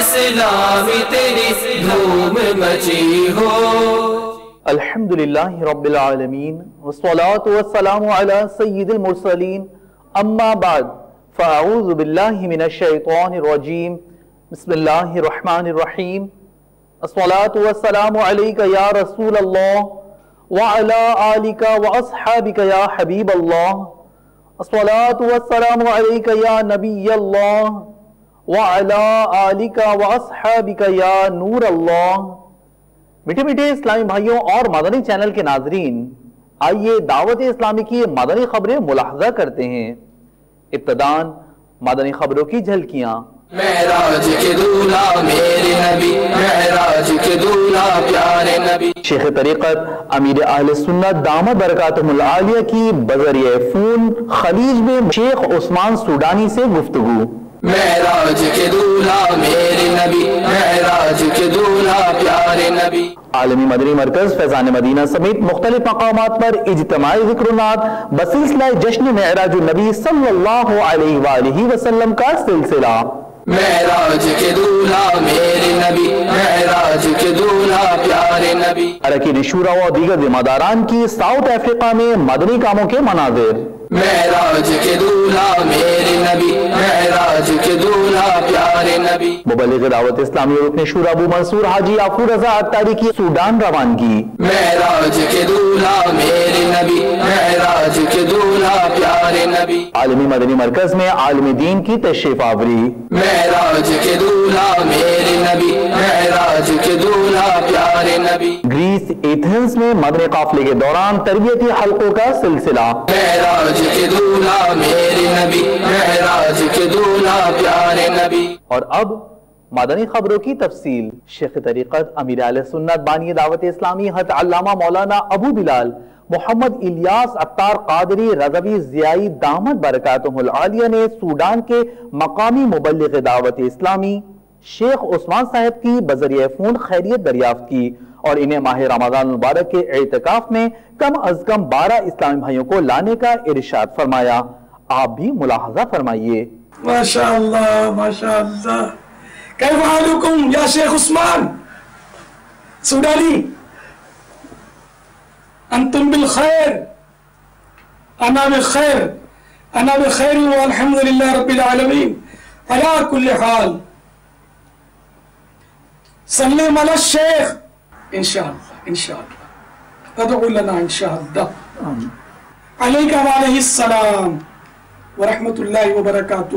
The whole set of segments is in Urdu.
اسلامی تیری دھوم مچی ہو۔ الحمدللہ رب العالمین والصلاة والسلام علی سید المرسلین، اما بعد فاعوذ باللہ من الشیطان الرجیم، بسم اللہ الرحمن الرحیم۔ الصلاة والسلام علیک یا رسول اللہ وعلی آلک واصحابک یا حبیب اللہ۔ الصلاة والسلام علیک یا نبی اللہ وعلی آلک واصحابک یا نور اللہ۔ میٹھے میٹھے اسلامی بھائیوں اور مدنی چینل کے ناظرین، آئیے دعوت اسلامی کی مدنی خبریں ملاحظہ کرتے ہیں۔ ابتداً مدنی خبروں کی جھلکیاں۔ معراج کے دولہ میرے نبی، معراج کے دولہ پیارے نبی۔ شیخ طریقت امیر اہل سنت دامت برکاتہم العالیہ کی بذریعہ فون خلیج میں شیخ عثمان سوڈانی سے گفتگو۔ معراج کے دولہ میرے نبی، معراج کے دولہ پیارے نبی۔ عالمی مدنی مرکز فیضان مدینہ سمیت مختلف مقامات پر اجتماعی ذکر و نعت بسلسلہ جشن معراج النبی صلی اللہ علیہ وآلہ وسلم کا سلسلہ۔ معراج کے دولہ میرے نبی، معراج کے دولہ پیارے نبی۔ اراکین شورا و دیگر ذمہ داران کی ساؤتھ افریقہ میں مدنی کاموں کے مناظر۔ معراج کے دولہ میرے نبی، معراج کے دولہ پیارے نبی۔ مبلغ دعوت اسلامی رکن شورا ابو منصور حاجی عفو رضا اتاری کی سوڈان روانگی۔ معراج کے دولہ میرے نبی، معراج کے دولہ پیارے نبی۔ عالمی مدنی مرکز میں عالم دین کی تشریف آوری۔ معراج کے دولہ میرے نبی، معراج کے دولہ پیارے نبی۔ گریس ایتھنز میں مدنی قافلے کے دوران تربیتی حلقوں کا سلسلہ۔ معراج کے دولہ میرے نبی، معراج کے دولہ پیارے نبی۔ اور اب مدنی خبروں کی تفصیل۔ شیخ طریقت امیر اہل سنت بانی دعوت اسلامی حضرت علامہ مولانا ابو بلال محمد الیاس عطار قادری رضوی ضیائی دامت برکاتہم العالیہ نے سوڈان کے مقامی مبلغ دعوت اسلامی شیخ عثمان صاحب کی بذریعہ فون خیریت دریافت کی اور انہیں ماہ رمضان المبارک کے اعتکاف میں کم از کم 12 اسلامی بھائیوں کو لانے کا ارشاد فرمایا۔ آپ بھی ملاحظہ فرمائیے۔ ماشاءاللہ ماشاءاللہ۔ کیف حالکم یا شیخ عثمان سوڈانی؟ انتم بالخیر؟ انا بخیر، انا بخیر والحمدللہ رب العالمین علی کل حال۔ سلم علی الشیخ انشاءاللہ انشاءاللہ، ادعو لنا انشاءاللہ۔ علیکہ وعلیہ السلام ورحمۃ اللہ وبرکاتہ۔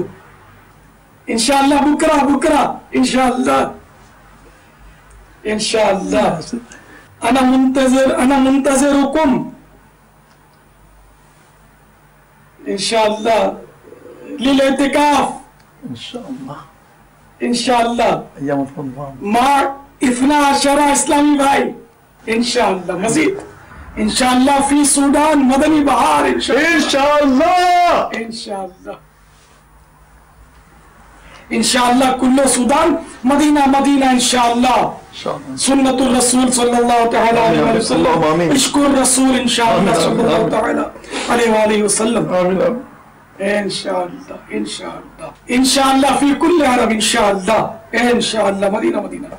انشاءاللہ بکرہ انشاءاللہ انشاءاللہ۔ انا منتظرکم انشاءاللہ للاعتکاف انشاءاللہ مع 12 اسلامی بھائی انشاءاللہ، مزید انشاءاللہ فی سوڈان مدنی بہار انشاءاللہ انشاءاللہ انشاءاللہ کلو سودان مدینہ مدینہ انشاءاللہ۔ سنت الرسول صلی اللہ تعالی علیہ وسلم، عشق الرسول انشاءاللہ صلی اللہ تعالی علیہ وآلہ وسلم انشاءاللہ انشاءاللہ انشاءاللہ فی کل عرب انشاءاللہ انشاءاللہ مدینہ مدینہ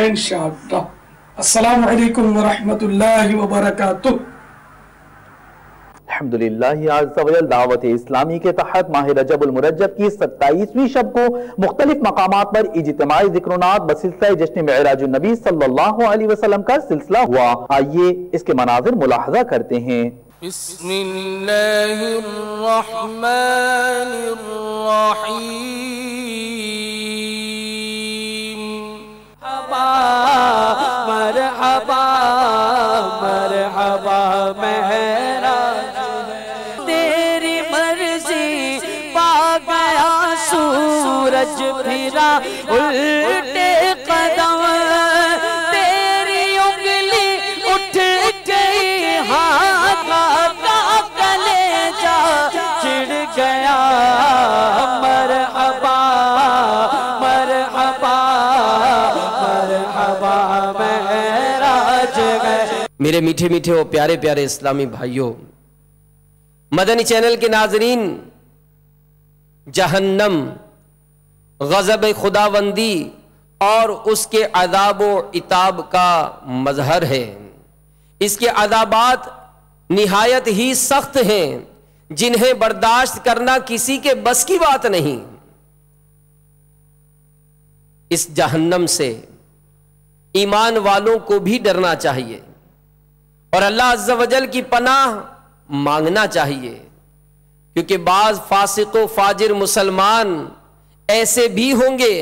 انشاءاللہ۔ السلام علیکم ورحمۃ اللہ وبرکاتہ۔ الحمدللہ عز و جل دعوت اسلامی کے تحت ماہ رجب المرجب کی 27ویں شب کو مختلف مقامات پر اجتماعی ذکر و نعت بسلسلہ جشن معراج النبی صلی اللہ علیہ وسلم کا سلسلہ ہوا۔ آئیے اس کے مناظر ملاحظہ کرتے ہیں۔ بسم اللہ الرحمن الرحیم۔ مرحبا مرحبا معراج تیری مرضی پا گیا سورج پھرا الٹے قدم تیری انگلی اٹھ گئی ہاتھ کا کلیجہ چڑ گیا۔ مرحبا مرحبا مرحبا معراج ہے۔ میرے میٹھے میٹھے اور پیارے پیارے اسلامی بھائیوں، مدنی چینل کے ناظرین، جہنم غضب خداوندی اور اس کے عذاب و عتاب کا مظہر ہے۔ اس کے عذابات نہایت ہی سخت ہیں جنہیں برداشت کرنا کسی کے بس کی بات نہیں۔ اس جہنم سے ایمان والوں کو بھی ڈرنا چاہیے اور اللہ عز و جل کی پناہ مانگنا چاہیے، کیونکہ بعض فاسق و فاجر مسلمان ایسے بھی ہوں گے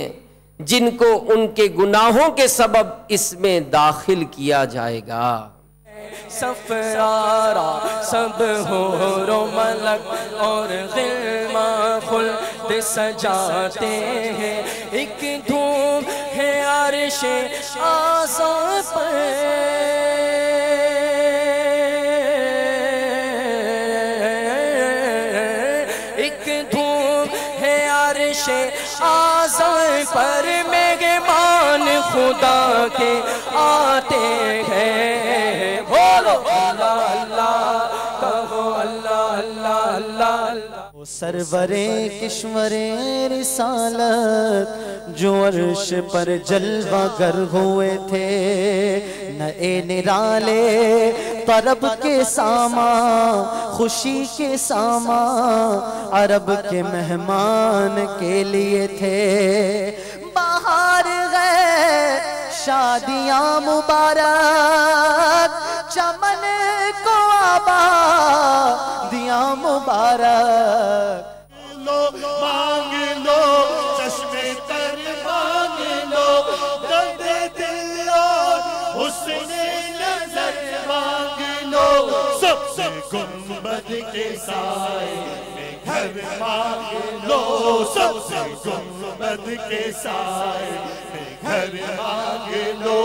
جن کو ان کے گناہوں کے سبب اس میں داخل کیا جائے گا۔ سفارا سب حور و ملک اور غلمان خلد سجاتے ہیں، ایک دھوم ہے عرش اعظم پر، ایک دھوم ہے عرش اعظم پر، مہمان خدا کے آتے ہیں، بولو اللہ اللہ، کہو اللہ اللہ اللہ اللہ۔ سرور کشور رسالت جو عرش پر جلوہ گر ہوئے تھے، نئے نرالے طرب کے سامان، خوشی کے سامان عرب کے مہمان کے لیے تھے۔ باہر گئے شادیاں مبارک، چمن کو آبادیاں مبارک۔ مانگ لو چشمے تر مانگ لو، درد دل اور حسن نظر مانگ لو، سب سے گنبد کے سائے میں گھر مانگ لو، سب سے گنبد کے سائے میں گھر مانگ لو،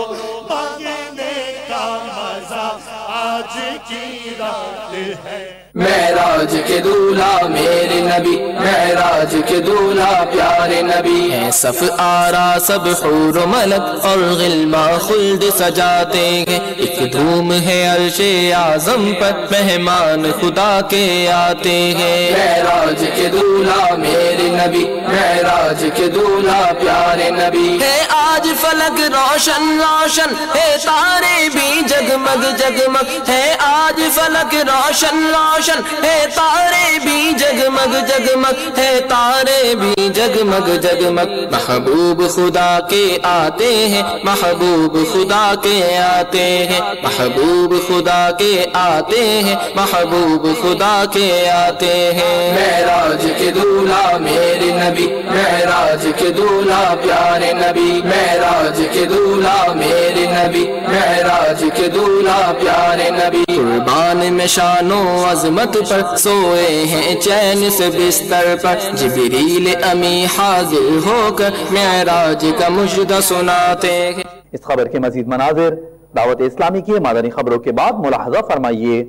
مانگنے کا مزہ آج کی رات ہے۔ معراج کے دولہا میرے نبی، معراج کے دولہا پیارے نبی، ہیں صف آرا سب حور و ملک اور غلمان خلد سجاتے ہیں، ایک دھوم ہے عرش اعظم پر، مہمان خدا کے آتے ہیں۔ معراج کے دولہا میرے نبی، معراج کے دولہا پیارے نبی، ہے آج فلک روشن روشن، ہے تارے بھی جگمگ جگمگ، ہے آج فلک روشن روشن، ہے تارے بھی جگمگ جگمگ، ہے تارے بھی جگمگ جگمگ، محبوب خدا کے آتے ہیں، محبوب خدا کے آتے ہیں، محبوب خدا کے آتے ہیں، محبوب خدا کے آتے ہیں۔ معراج کے دولہا میرے نبی، معراج کے دولہا پیارے نبی، معراج کے دولہا میرے نبی، معراج کے دولہا پیارے نبی، قربان میں شان و عظمت پر سوئے ہیں چین سے بستر پر، جبریل امی حاضر ہو کر معراج کا مجدہ سناتے ہیں۔ اس خبر کے مزید مناظر دعوت اسلامی کی مدنی خبروں کے بعد ملاحظہ فرمائیے۔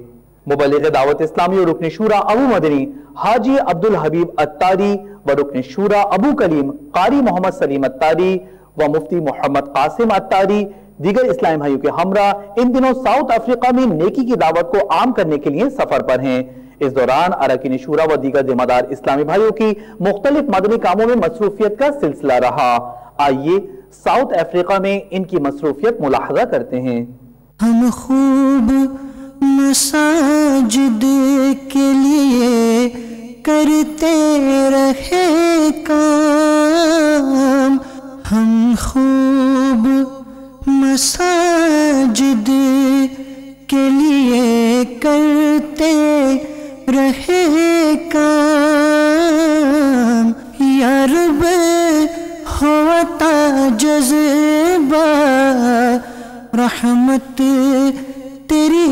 مبلغ دعوت اسلامی و رکن شورا ابو مدنی حاجی عبدالحبیب اتاری و رکن شورا ابو کلیم قاری محمد سلیم اتاری و مفتی محمد قاسم اتاری دیگر اسلامی بھائیوں کے ہمراہ ان دنوں ساؤتھ افریقہ میں نیکی کی دعوت کو عام کرنے کے لیے سفر پر ہیں۔ اس دوران اراکین شورا و دیگر ذمہ دار اسلامی بھائیوں کی مختلف مدنی کاموں میں مصروفیت کا سلسلہ رہا۔ آئیے ساؤتھ افریقہ میں ان کی مصروفیت ملاحظہ کرتے ہیں۔ ہم خوب مساجد کے لیے کرتے رہے کام، ہم خوب مساجد کے لیے کرتے رہے کام، یا رب ہوتا جذبہ رحمت تیری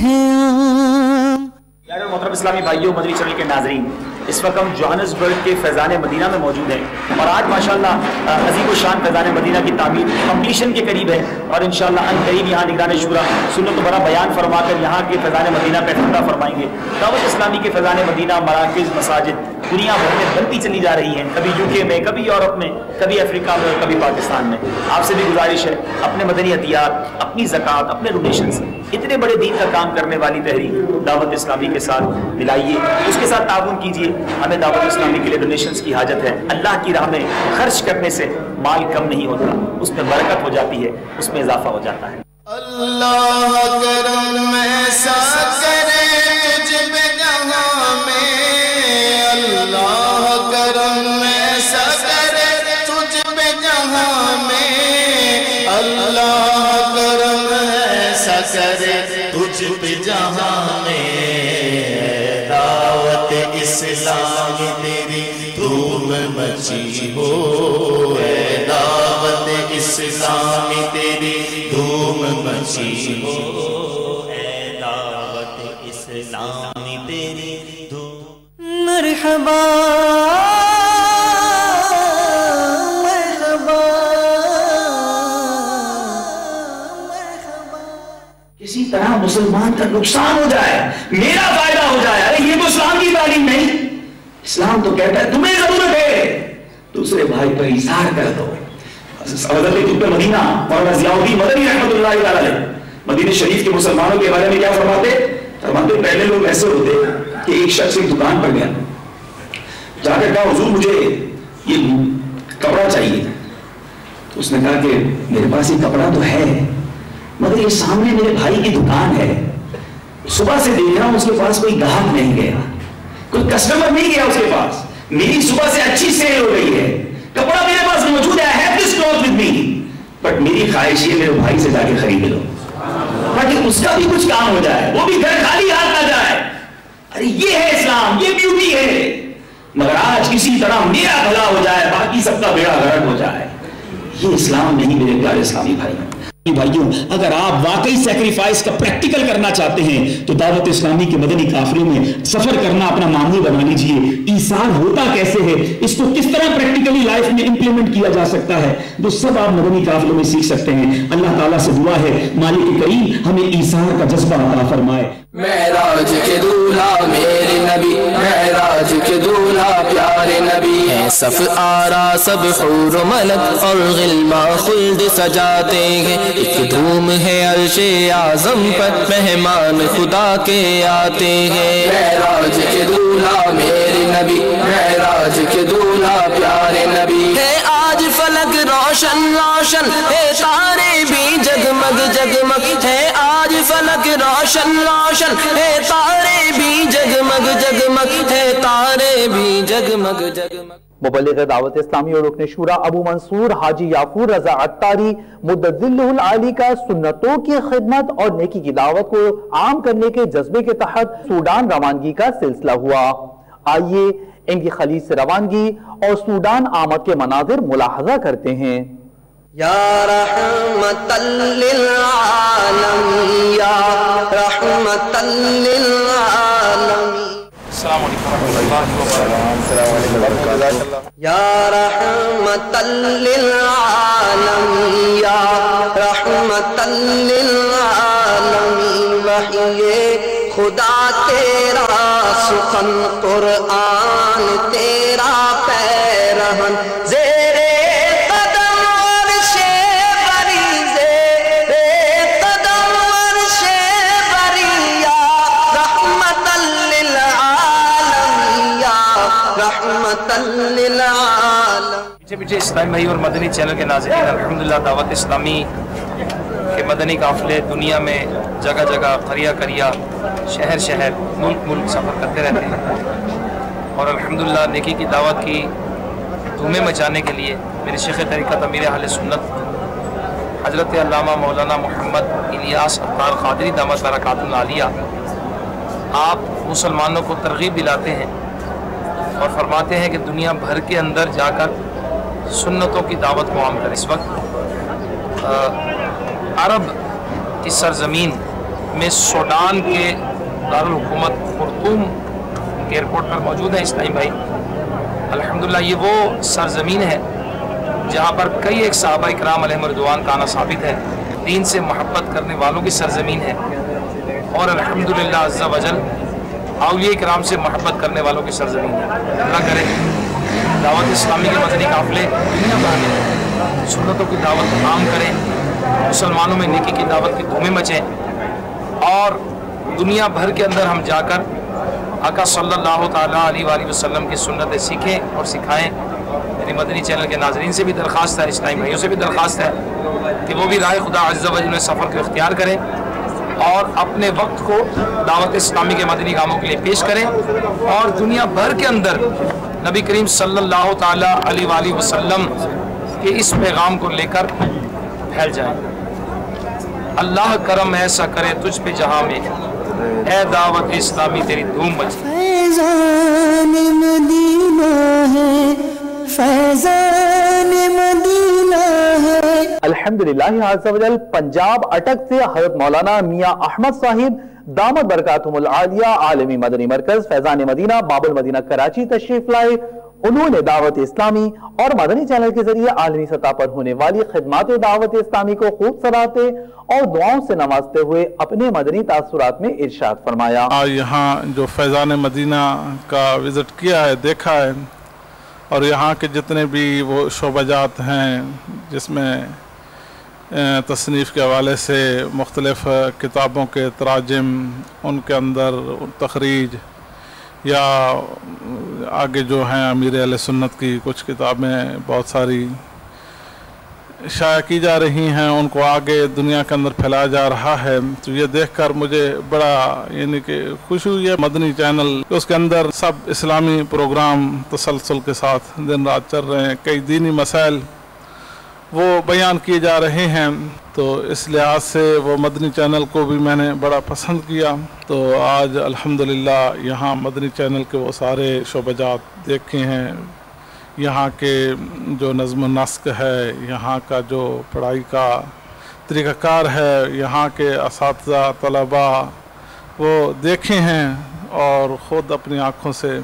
ہے عام۔ پیارے محترم اسلامی بھائیوں، مدنی چینل کے ناظرین، اس وقت ہم جوہانسبرگ کے فیضان مدینہ میں موجود ہیں اور آج ماشاءاللہ عظیم الشان فیضان مدینہ کی تعمیر کمپلیشن کے قریب ہے اور انشاءاللہ ان قریب یہاں نگران شورا سنت و برا بیان فرما کر یہاں کے فیضان مدینہ پہ افتتاح فرمائیں گے۔ دعوت اسلامی کے فیضان مدینہ مراکز مساجد دنیا بھر میں بنتی چلی جا رہی ہیں، کبھی UK میں، کبھی یورپ میں، کبھی افریقہ میں اور کبھی پاکستان میں۔ آپ سے بھی گزارش ہے اپنے مدنی عطیات، اپنی زکوٰۃ، اپنے ڈونیشنز، اتنے بڑے دین کا کام کرنے والی تحریک دعوت اسلامی کے ساتھ ملائیے، اس کے ساتھ تعاون کیجیے. ہمیں دعوت اسلامی کے لیے ڈونیشنز کی حاجت ہے. اللہ کی راہ میں خرچ کرنے سے مال کم نہیں ہوتا، اس میں برکت ہو جاتی ہے، اس میں اضافہ ہو جاتا ہے. اللہ کرم ایسا کرے تجھ پہ جہاں میں، اللہ کرم ایسا کرے تجھ پہ جہاں میں، اللہ کرم ایسا کرے تجھ پہ جہاں میں. دعوت اسلام تیری دھوم مچی ہو، دعوت اسلام تیری دھوم مچی ہو، دعوت اسلام تیری دھوم. مرحبا مرحبا کسی طرح مسلمان کا نقصان ہو جائے، میرا فائدہ ہو جائے. ارے یہ تو اسلام کی تعلیم نہیں. اسلام تو کہتا ہے تمہیں ضرورت ہے دوسرے بھائی پر ایثار کر دو. حضرت قطب مدینہ مولانا ضیاء الدین مدنی رحمۃ اللہ علیہ مدینہ شریف کے مسلمانوں کے بارے میں کیا فرماتے؟ پہلے لوگ ایسے ہوتے کہ ایک شخص ایک دکان پر گیا، جا کر کہا حضور مجھے یہ کپڑا چاہیے. تو اس نے کہا کہ میرے پاس یہ کپڑا تو ہے مگر یہ سامنے میرے بھائی کی دکان ہے، صبح سے دیکھ رہا ہوں اس کے پاس کوئی گاہک نہیں گیا، کوئی کسٹمر نہیں گیا اس کے پاس. میری صبح سے اچھی سیل ہو رہی ہے، کپڑا میرے پاس موجود ہے، I have this cloth with me. But میری خواہش یہ میرے بھائی سے جا کے خرید لو تاکہ اس کا بھی کچھ کام ہو جائے، وہ بھی گھر خالی ہاتھ نہ جائے. ارے یہ ہے اسلام، یہ بیوٹی ہے. مگر آج کسی طرح میرا بھلا ہو جائے، باقی سب کا بیڑا غرق ہو جائے. یہ اسلام نہیں میرے پیارے اسلامی بھائی. بھائیوں اگر آپ واقعی سیکریفائس کا پریکٹیکل کرنا چاہتے ہیں تو دعوت اسلامی کے مدنی قافلے میں سفر کرنا اپنا معمول بنا لیجئے. ایثار ہوتا کیسے ہے، اس کو کس طرح پریکٹیکلی لائف میں امپلیمنٹ کیا جا سکتا ہے، وہ سب آپ مدنی قافلوں میں سیکھ سکتے ہیں. اللہ تعالیٰ سے دعا ہے مالک کریم ہمیں ایثار کا جذبہ عطا فرمائے. معراج کے دولہا میرے نبی، معراج کے دولہا پیارے نبی. صف آرا سب حور و ملک اور غلما خلد سجاتے ہیں، ایک دھوم ہے عرش اعظم پر مہمان خدا کے آتے ہیں. معراج کے دولہا میرے نبی، معراج کے دولہا پیارے نبی. ہے آج فلک روشن روشن ہے تارے بھی جگمگ جگمگ، ہے آج فلک روشن روشن ہے تارے بھی جگمگ جگمگ، ہے تارے بھی جگمگ جگمگ. مبلغ دعوت اسلامی اور رکن شورا ابو منصور حاجی یافور رضا عطاری مدذلہ العالی کا سنتوں کی خدمت اور نیکی کی دعوت کو عام کرنے کے جذبے کے تحت سوڈان روانگی کا سلسلہ ہوا. آئیے ان کی خلیج سے روانگی اور سوڈان آمد کے مناظر ملاحظہ کرتے ہیں. یا رحمت للعالمین، یا رحمت للعالمین. السلام علیکم ورحمۃ اللہ وبرکاتہ. یا رحمت للعالمین، یا رحمت للعالمین. وحی خدا تیرا سخن قرآن تیرا پیرہن، زیر قدم عرش بری، زیر قدم عرش بری. یا رحمت للعالمین، یا رحمت للعالمین. پیچھے اسلامی بھائی اور مدنی چینل کے ناظرین، الحمدللہ دعوت اسلامی کے مدنی قافلے دنیا میں جگہ جگہ قریہ قریہ شہر شہر ملک ملک سفر کرتے رہتے ہیں، اور الحمدللہ نیکی کی دعوت کی دھومیں مچانے کے لیے میرے شیخ طریقت امیر اہل سنت حضرت علامہ مولانا محمد الیاس عطار قادری دامت برکاتہ العالیہ آپ مسلمانوں کو ترغیب دلاتے ہیں اور فرماتے ہیں کہ دنیا بھر کے اندر جا کر سنتوں کی دعوت کو عام کریں. اس وقت عرب کی سرزمین میں سوڈان کے دارالحکومت خرطوم کے ایئرپورٹ پر موجود ہیں اسلامی بھائی. الحمدللہ یہ وہ سرزمین ہے جہاں پر کئی ایک صحابہ اکرام علیہم رضوان کا آنا ثابت ہے. دین سے محبت کرنے والوں کی سرزمین ہے، اور الحمدللہ عز و جل اولیاء کرام سے محبت کرنے والوں کی سرزمین ہے. اللہ کرے دعوت اسلامی کے مدنی قافلے دنیا بھر میں سنتوں کی دعوت عام کریں، مسلمانوں میں نیکی کی دعوت کی دھومیں مچیں، اور دنیا بھر کے اندر ہم جا کر آقا صلی اللہ تعالیٰ علیہ وآلہ وسلم کی سنتیں سیکھیں اور سکھائیں۔ میری مدنی چینل کے ناظرین سے بھی درخواست ہے، اسلامی بھائیوں سے بھی درخواست ہے کہ وہ بھی راہ خدا عز و جل میں سفر کو اختیار کریں اور اپنے وقت کو دعوت اسلامی کے مدنی کاموں کے لیے پیش کریں اور دنیا بھر کے اندر نبی کریم صلی اللہ تعالیٰ علیہ وآلہ وسلم کے اس پیغام کو لے کر پھیل جائیں۔ اللہ کرم ایسا کرے تجھ پہ جہاں میں، اے دعوت اسلامی تیری دھوم مچے۔ فیضان مدینہ ہے، فیضان مدینہ ہے۔ الحمدللہ عز و جل پنجاب اٹک سے حضرت مولانا میاں احمد صاحب دامت برکاتہم العالیہ عالمی مدنی مرکز فیضان مدینہ باب المدینہ کراچی تشریف لائے۔ انہوں نے دعوت اسلامی اور مدنی چینل کے ذریعے عالمی سطح پر ہونے والی خدمات دعوت اسلامی کو خوب سراہتے اور دعاؤں سے نوازتے ہوئے اپنے مدنی تاثرات میں ارشاد فرمایا۔ یہاں جو فیضان مدینہ کا وزٹ کیا ہے، دیکھا ہے، اور یہاں کے جتنے بھی وہ شعبہ جات ہیں جس میں تصنیف کے حوالے سے مختلف کتابوں کے تراجم، ان کے اندر تخریج، یا آگے جو ہیں امیر اہل سنت کی کچھ کتابیں بہت ساری شائع کی جا رہی ہیں، ان کو آگے دنیا کے اندر پھیلایا جا رہا ہے، تو یہ دیکھ کر مجھے بڑا یعنی کہ خوشی ہوئی ہے۔ مدنی چینل اس کے اندر سب اسلامی پروگرام تسلسل کے ساتھ دن رات چل رہے ہیں، کئی دینی مسائل وہ بیان کیے جا رہے ہیں، تو اس لحاظ سے وہ مدنی چینل کو بھی میں نے بڑا پسند کیا۔ تو آج الحمدللہ یہاں مدنی چینل کے وہ سارے شعبہ جات دیکھے ہیں، یہاں کے جو نظم و نسق ہے، یہاں کا جو پڑھائی کا طریقہ کار ہے، یہاں کے اساتذہ طلباء وہ دیکھے ہیں، اور خود اپنی آنکھوں سے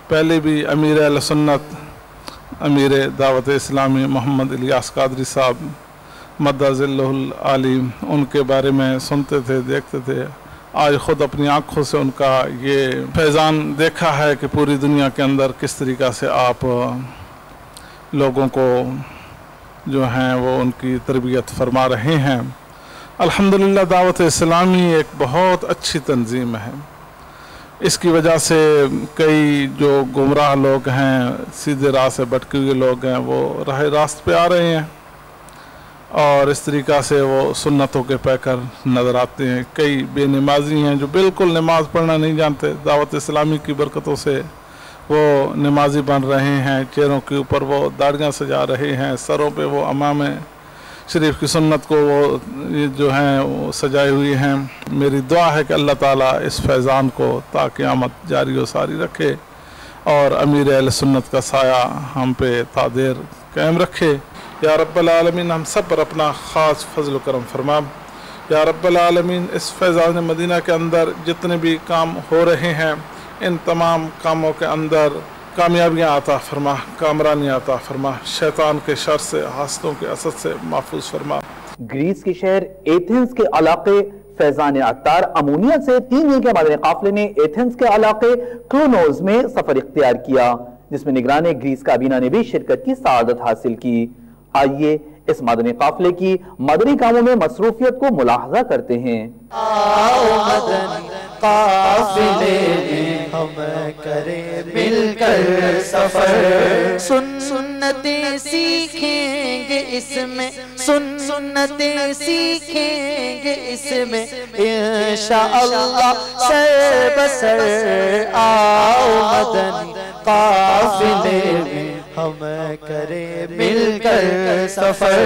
پہلے بھی امیر اہل سنت امیر دعوت اسلامی محمد الیاس قادری صاحب مدہ ذلہ العالی ان کے بارے میں سنتے تھے، دیکھتے تھے، آج خود اپنی آنکھوں سے ان کا یہ فیضان دیکھا ہے کہ پوری دنیا کے اندر کس طریقہ سے آپ لوگوں کو جو ہیں وہ ان کی تربیت فرما رہے ہیں۔ الحمدللہ دعوت اسلامی ایک بہت اچھی تنظیم ہے، اس کی وجہ سے کئی جو گمراہ لوگ ہیں، سیدھے راہ سے بھٹکے ہوئے لوگ ہیں، وہ راہ راست پہ آ رہے ہیں اور اس طریقہ سے وہ سنتوں کے پیکر نظر آتے ہیں۔ کئی بے نمازی ہیں جو بالکل نماز پڑھنا نہیں جانتے، دعوت اسلامی کی برکتوں سے وہ نمازی بن رہے ہیں، چہروں کے اوپر وہ داڑیاں سجا رہے ہیں، سروں پہ وہ امام شریف کی سنت کو وہ جو ہیں وہ سجائے ہوئی ہیں۔ میری دعا ہے کہ اللہ تعالیٰ اس فیضان کو تا قیامت جاری و ساری رکھے اور امیر اہل سنت کا سایہ ہم پہ تا دیر قائم رکھے۔ یا رب العالمین ہم سب پر اپنا خاص فضل و کرم فرما۔ یا رب العالمین اس فیضان مدینہ کے اندر جتنے بھی کام ہو رہے ہیں، ان تمام کاموں کے اندر کامیابیاں عطا فرما، کامرانیاں عطا فرما، شیطان کے شر سے، حاسدوں کے اثر سے محفوظ فرما۔ گریس کے شہر ایتھنز کے علاقے فیضان عطار امونیا سے 3 دن کے مدنی قافلے نے ایتھنز کے علاقے کلونوز میں سفر اختیار کیا، جس میں نگران گریس کابینہ نے بھی شرکت کی سعادت حاصل کی۔ آئیے اس مدنی قافلے کی مدنی کاموں میں مصروفیت کو ملاحظہ کرتے ہیں۔ آؤ مدنی قافلے میں ہم کریں مل کر سفر، سنتیں سیکھیں گے اس میں، سنتیں سیکھیں گے اس میں انشاءاللہ سر بسر۔ آؤ مدنی قافلے میں ہم کریں مل کر سفر،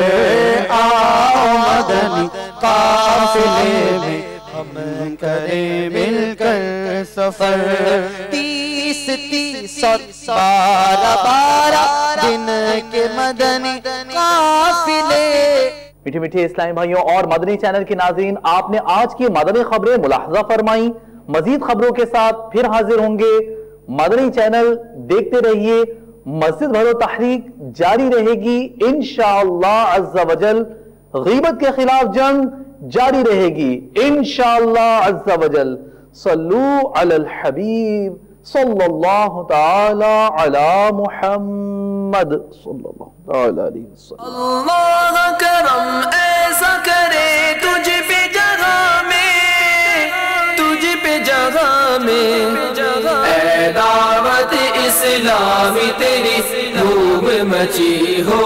آؤ مدنی قافلے میں ہم کریں مل کر سفر۔ 30 اور 12 دن کے مدنی قافلے۔ میٹھے میٹھے اسلامی بھائیوں اور مدنی چینل کے ناظرین، آپ نے آج کی مدنی خبریں ملاحظہ فرمائیں۔ مزید خبروں کے ساتھ پھر حاضر ہوں گے۔ مدنی چینل دیکھتے رہیے، مسجد بھرو تحریک جاری رہے گی انشاءاللہ عز و جل، غیبت کے خلاف جنگ جاری رہے گی انشاءاللہ عز و جل۔ صلو علی الحبیب صلی اللہ تعالی علی محمد صلی اللہ تعالی علیہ وسلم۔ اللہ کرم ایسا کرے تجھ پہ جگہ میں، تجھ اسلامی تیری دھوم مچی ہو،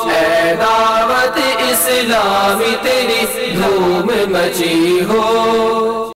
اے دعوت اسلامی تیری دھوم مچی ہو۔